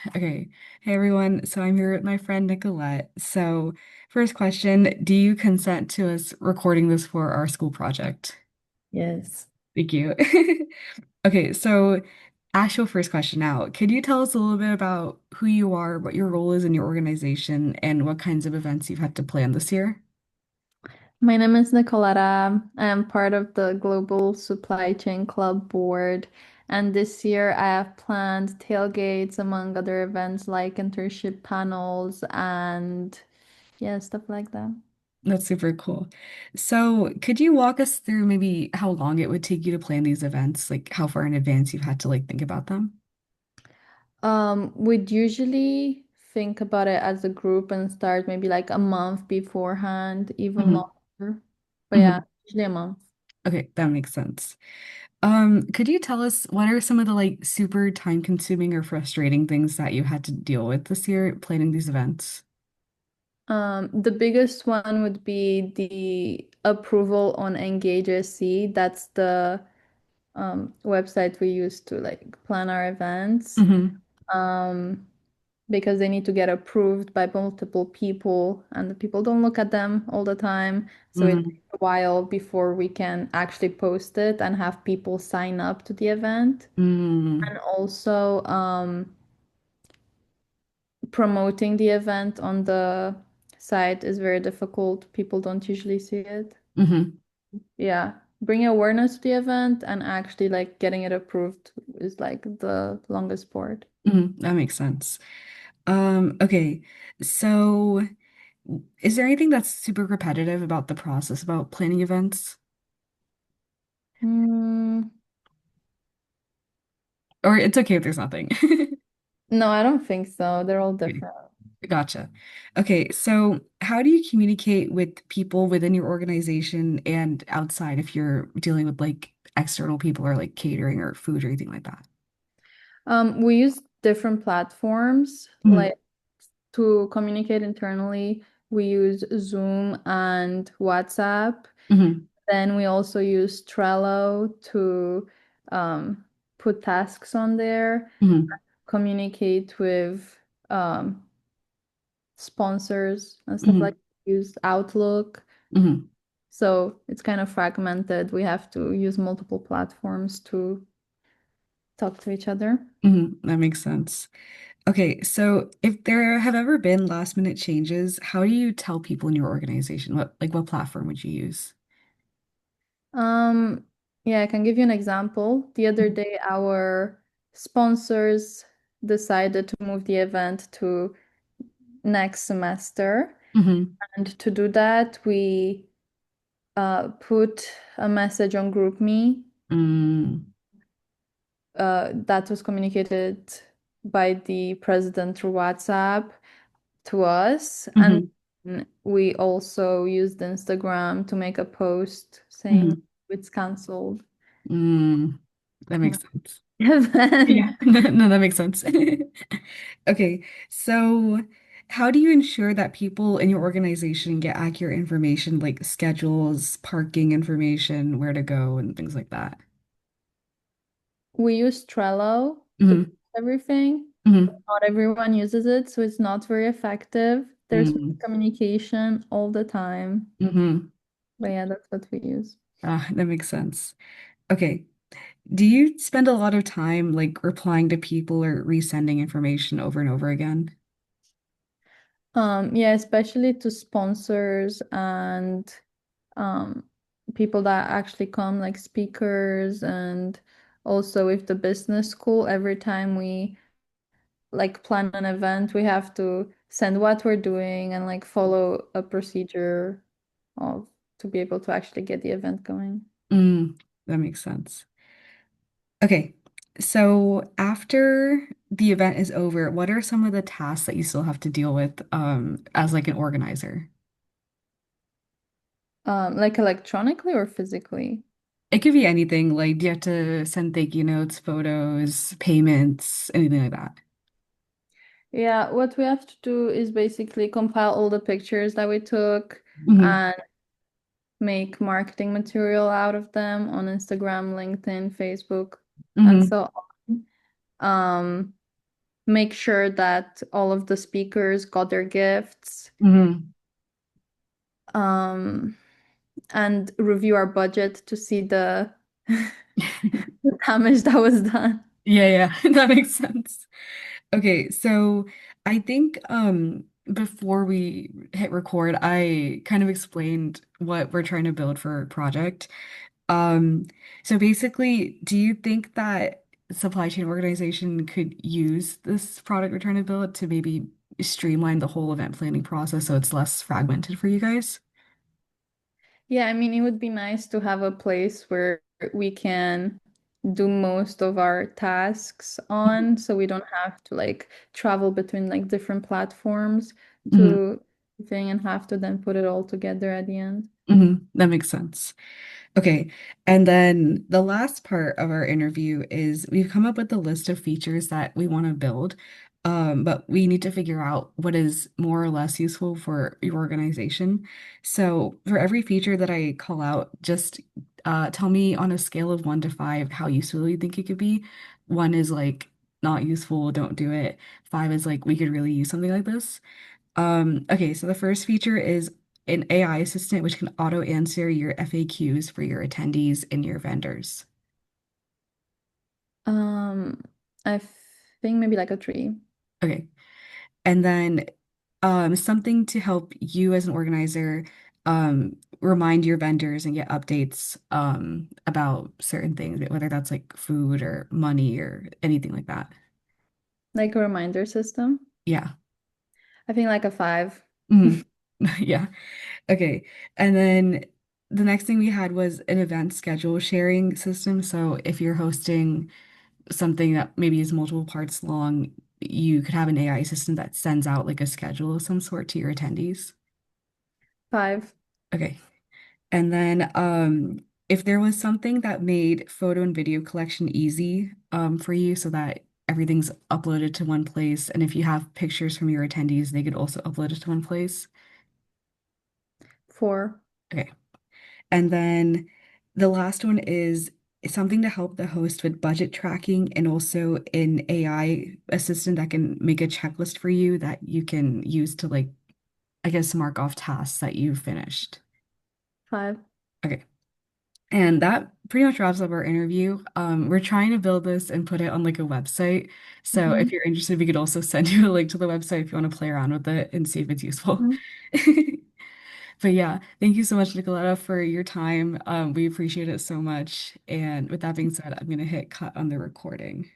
Okay. Hey everyone. So I'm here with my friend Nicolette. So, first question, do you consent to us recording this for our school project? Yes. Thank you. Okay, so actual first question now. Could you tell us a little bit about who you are, what your role is in your organization, and what kinds of events you've had to plan this year? My name is Nicoletta. I am part of the Global Supply Chain Club board. And this year I have planned tailgates among other events like internship panels and yeah, stuff like that. That's super cool. So, could you walk us through maybe how long it would take you to plan these events, like how far in advance you've had to think about them? We'd usually think about it as a group and start maybe like a month beforehand, even Hmm. longer. But yeah, Hmm. usually a month. Okay, that makes sense. Could you tell us what are some of the super time-consuming or frustrating things that you had to deal with this year planning these events? The biggest one would be the approval on Engage SC. That's the website we use to like plan our events. Hmm. Um, because they need to get approved by multiple people, and the people don't look at them all the time. So it Mm, takes a while before we can actually post it and have people sign up to the event. mm, And also, promoting the event on the site is very difficult. People don't usually see it. hmm, Yeah, bring awareness to the event and actually like getting it approved is like the longest part. that makes sense. Okay, so is there anything that's super repetitive about the process about planning events? Hmm. Or it's okay if there's nothing. No, I don't think so. They're all Okay, different. gotcha. Okay, so how do you communicate with people within your organization and outside if you're dealing with external people or like catering or food or anything like that? We use different platforms Hmm. like to communicate internally. We use Zoom and WhatsApp. Hmm. Then we also use Trello to um, put tasks on there, Hmm. communicate with um, sponsors and stuff like Hmm. that. Use Outlook. Hmm. So it's kind of fragmented. We have to use multiple platforms to talk to each other. That makes sense. Okay, so if there have ever been last minute changes, how do you tell people in your organization? What platform would you use? Um, yeah, I can give you an example. The other day, our sponsors decided to move the event to next semester. Hmm. And to do that, we put a message on GroupMe Mm, that was communicated by the president through WhatsApp to us. And hmm. we also used Instagram to make a post saying Hmm. it's canceled. Mm, that Yeah. makes sense. Then Yeah, no, that makes sense. Okay, so how do you ensure that people in your organization get accurate information like schedules, parking information, where to go, and things like that? we use Trello to post Hmm. everything. Hmm. Not everyone uses it, so it's not very effective. There's Mm, communication all the time. hmm. But yeah, that's what we use. Ah, that makes sense. Okay. Do you spend a lot of time replying to people or resending information over and over again? Yeah, especially to sponsors and um, people that actually come, like speakers, and also with the business school, every time we like plan an event, we have to send what we're doing and like follow a procedure of to be able to actually get the event going. That makes sense. Okay. So after the event is over, what are some of the tasks that you still have to deal with as an organizer? Like electronically or physically? It could be anything. Like, do you have to send thank you notes, photos, payments, anything like that? Yeah, what we have to do is basically compile all the pictures that we took Hmm. and make marketing material out of them on Instagram, LinkedIn, Facebook, and Hmm. so on. Um, make sure that all of the speakers got their gifts, Hmm. um, and review our budget to see the damage that was done. Yeah, yeah, that makes sense. Okay, so I think before we hit record, I kind of explained what we're trying to build for our project. Um, so basically, do you think that supply chain organization could use this product we're trying to build to maybe streamline the whole event planning process so it's less fragmented for you guys? Yeah, I mean, it would be nice to have a place where we can do most of our tasks on, so we don't have to like travel between like different platforms Hmm. to thing and have to then put it all together at the end. Hmm. That makes sense. Okay. And then the last part of our interview is we've come up with a list of features that we want to build, but we need to figure out what is more or less useful for your organization. So for every feature that I call out, just tell me on a scale of 1 to 5 how useful you think it could be. One is like not useful, don't do it. 5 is like we could really use something like this. Okay, so the first feature is an AI assistant which can auto answer your FAQs for your attendees and your vendors. Um, I think maybe like a tree. Okay. And then something to help you as an organizer remind your vendors and get updates about certain things, whether that's like food or money or anything like that. Like a reminder system. Yeah. I think like a 5. Mhm. Yeah. Okay. And then the next thing we had was an event schedule sharing system. So if you're hosting something that maybe is multiple parts long, you could have an AI system that sends out like a schedule of some sort to your attendees. 5. Okay. And then if there was something that made photo and video collection easy for you so that everything's uploaded to one place, and if you have pictures from your attendees, they could also upload it to one place. 4. Okay. And then the last one is something to help the host with budget tracking and also an AI assistant that can make a checklist for you that you can use to like, I guess, mark off tasks that you've finished. 5. Okay. And that pretty much wraps up our interview. We're trying to build this and put it on like a website. So if Mhm. you're interested, we could also send you a link to the website if you want to play around with it and see if it's useful. Mhm. But yeah, thank you so much, Nicoletta, for your time. We appreciate it so much. And with that being said, I'm gonna hit cut on the recording.